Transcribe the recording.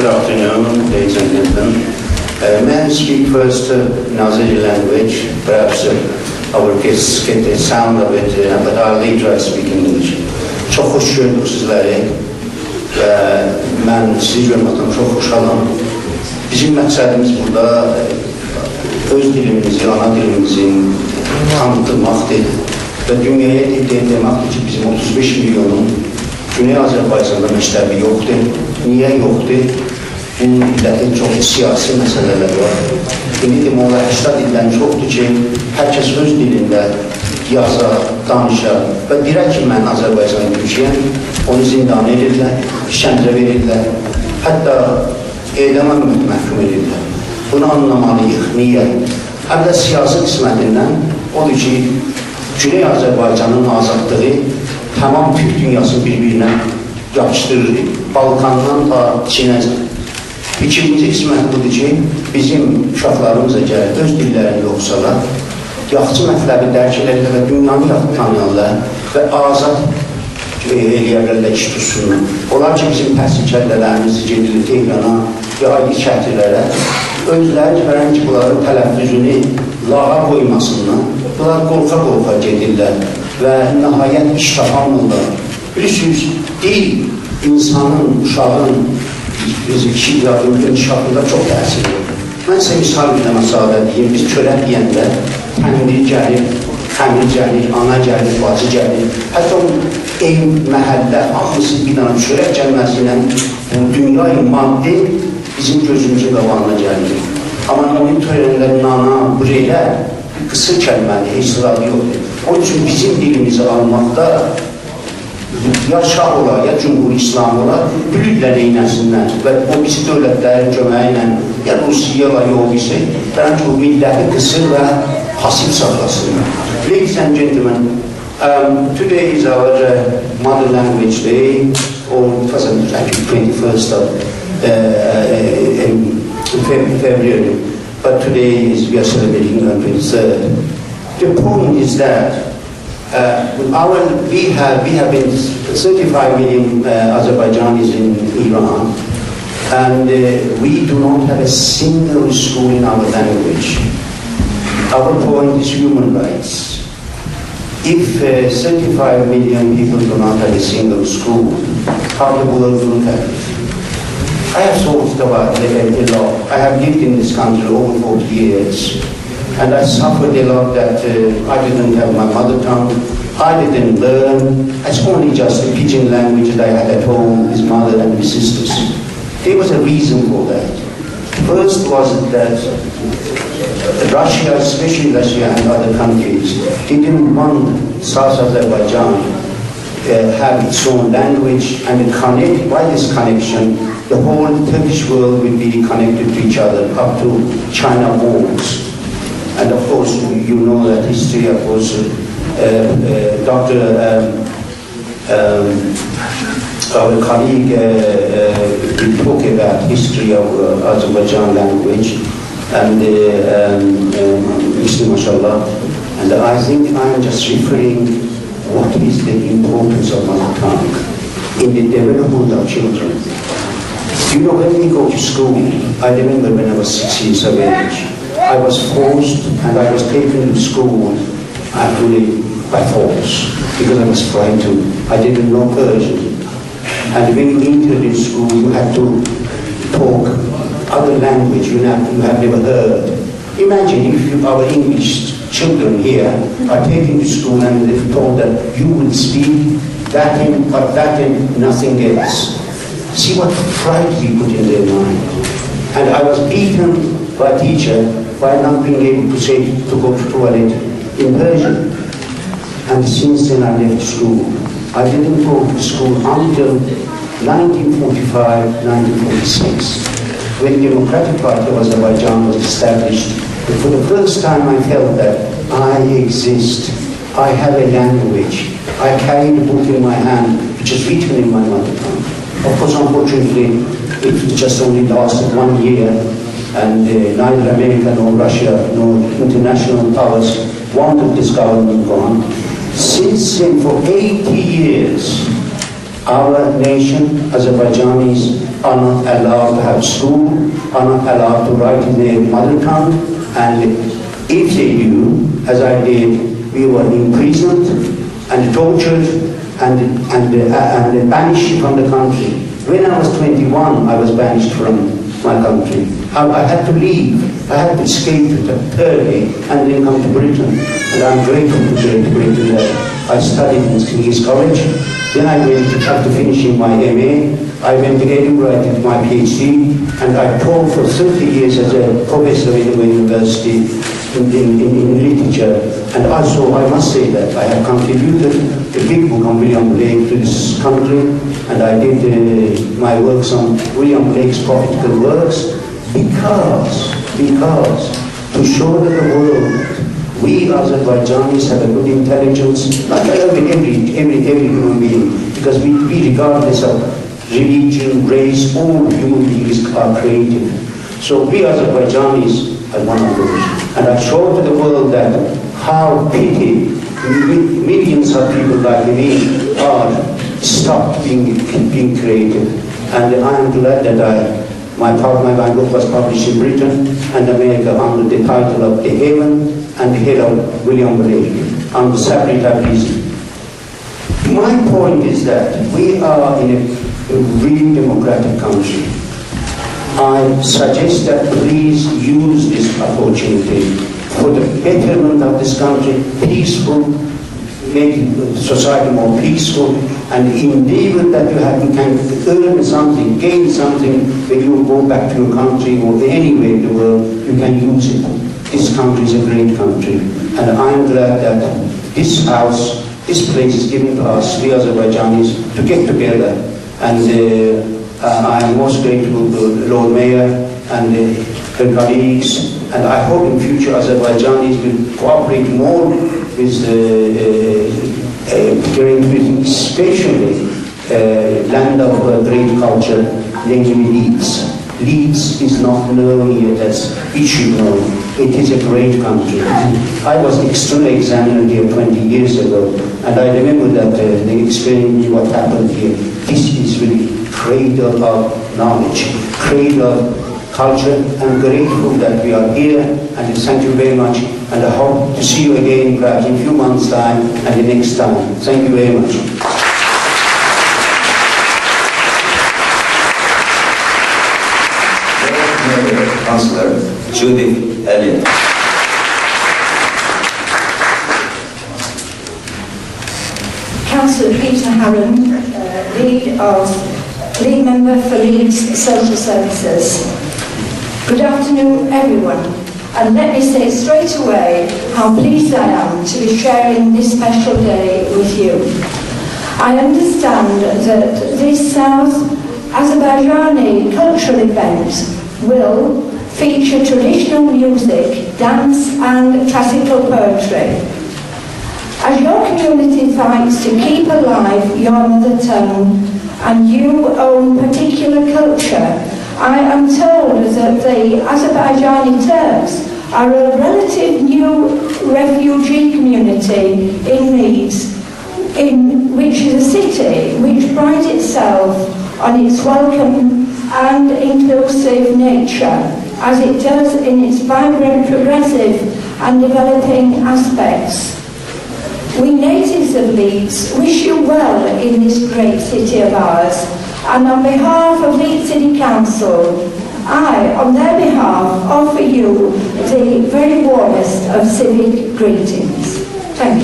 Good afternoon, ladies and gentlemen. May I speak first in Azeri language? Perhaps our guests get the sound of it, but I'll later speak in English. Çok hoş gördük sizləri və mən sizi görməkdən çox xoşalam. Bizim məqsədimiz burada öz dilimizi, ana dilimizin tanıtılmaqdır və dünyaya deməkdir ki, bizim 35 milyonun Güney Azərbaycanda məktəbi yoxdur. Niyə yoxdur? Bu millətin çox siyasi məsələlər var. İndi demək olar 80 dildən çoxdur ki, hər kəs öz dilində yaza, danışa və dirək ki, mən Azərbaycan Türkiyəm, onu zindan edirlər, işgəncə verirlər, hətta edama məhkum edirlər. Bunu anlamalıyıq. Niyə? Həm də siyasi qismətindən odur ki, Güney Azərbaycanın azadlığı tamam Türk dünyasını bir-birinə yapışdırır. Balkandan ta Çinəcə. İkinci qismət budur ki, bizim uşaqlarımız əgər öz dillərində oxusalar, yaxçı mətləbi dərk edirlər və dünyanı yaxın tanıyarlar və azad eləyərlərlə iş tutsunlar. Onlar ki, bizim təhsil kəllələrimizi gedilir Tehrana və ayrı şəhərlərə, özləri gələn ki, bunların tələffüzünü lağa qoymasınlar, bunlar qorxa-qorxa gedirlər və nəhayət iş tapamırlar. Bilirsiniz, dil insanın, uşağın inkişafında çox təsir edir. Mən sizə misal bir dənə sadə deyim, biz çörək deyəndə təndir gəlir, xəmir gəlir, ana gəlir, bacı gəlir. Hətta o ev, məhəllə, hamısı bir dənə çörək gəlməsi ilə dünyayı maddi bizim gözümüzün qabağına gəlir. Amma onun törənlər, nana, bureylə qısır kəlməli, heç sıralı yoxdur. Onun üçün bizim dilimizi almaqda ya şah olar, ya Cumhur İslam olar, bilirlər neynəsinlər və o bizi dövlətlərin köməyi ilə, ya Rusiya var, yox ise, bəlkə o milləti qısır və pasif saxlasınlar. Ladies and gentlemen, today is our mother language day, or it was actually 21st of February, but today we are celebrating on 23rd. The point is that we have been 35 million Azerbaijanis in Iran, and we do not have a single school in our language. Our point is human rights. If 35 million people do not have a single school, how the world will have it? I have thought about it a lot. I have lived in this country over 40 years. And I suffered a lot that I didn't have my mother tongue, I didn't learn. It's only just the pidgin language that I had at home, his mother and his sisters. There was a reason for that. First was that Russia, especially Russia and other countries, didn't want South Azerbaijan have its own language, and connect, by this connection, the whole Turkish world will be connected to each other up to China walls. And of course, you know that history, of course, Dr. Our colleague will talk about history of Azerbaijan language, and Mr. Mashallah, and I think I'm just referring what is the importance of mother tongue in the development of children. You know, when we go to school, I remember when I was 6 years of age, I was forced and I was taken to school actually by force because I was frightened. I didn't know Persian. And when you entered in school, you had to talk other language you have never heard. Imagine if our English children here are taken to school and they're told that you will speak Latin, but Latin, nothing else. See what fright we put in their mind. And I was beaten by a teacher by not being able to say to go to toilet in Persian. And since then I left school. I didn't go to school until 1945, 1946, when the Democratic Party of Azerbaijan was established. And for the first time I felt that I exist. I have a language. I carry the book in my hand, which is written in my mother tongue. Of course, unfortunately, it just only lasted 1 year, and neither America nor Russia nor international powers wanted this government gone. Since then, for 80 years, our nation, Azerbaijanis, are not allowed to have school, are not allowed to write in their mother tongue, and if they do, as I did, we were imprisoned and tortured and banished from the country. When I was 21, I was banished from my country. I had to leave. I had to escape to Turkey and then come to Britain. And I'm grateful to Great Britain that I studied in King's College. Then I went after finishing my MA. I went to Edinburgh to my PhD, and I taught for 30 years as a professor at Edinburgh University in literature. And also, I must say that I have contributed a big book on William Blake to this country, and I did my works on William Blake's prophetical works because to show to the world we Azerbaijanis have a good intelligence, not every human being, because we regardless of religion, race, all human beings are creative. So we Azerbaijanis are one of those. And I show to the world that how pity millions of people like me are stopped being creative. And I am glad that my book was published in Britain and America under the title of The Haven and the Head of William Blake on the separate reason. My point is that we are in a really democratic country. I suggest that please use this opportunity for the betterment of this country, peaceful, make society more peaceful, and endeavor that you can earn something, gain something when you go back to your country or anywhere in the world, you can use it. This country is a great country, and I am glad that this house, this place is given to us, we Azerbaijanis, to get together. And I am most grateful to Lord Mayor and her colleagues, and I hope in future Azerbaijanis will cooperate more with Great Britain, especially land of great culture, namely Leeds. Leeds is not known yet as it should know. It is a great country. I was external examiner here 20 years ago, and I remember that they explained me what happened here. This is really cradle of knowledge, cradle of culture. I'm grateful that we are here, and thank you very much, and I hope to see you again perhaps in a few months' time and the next time. Thank you very much. Councillor Judith Elliott. Councillor Peter Harron, lead member for Leeds Social Services. Good afternoon, everyone, and let me say straight away how pleased I am to be sharing this special day with you. I understand that this South Azerbaijani cultural event will feature traditional music, dance and classical poetry. As your community fights to keep alive your mother tongue and you own particular culture, I am told that the Azerbaijani Turks are a relative new refugee community in Leeds, which is a city which prides itself on its welcome and inclusive nature, as it does in its vibrant, progressive and developing aspects. We natives of Leeds wish you well in this great city of ours, and on behalf of Leeds City Council, I, on their behalf, offer you the very warmest of civic greetings. Thank you.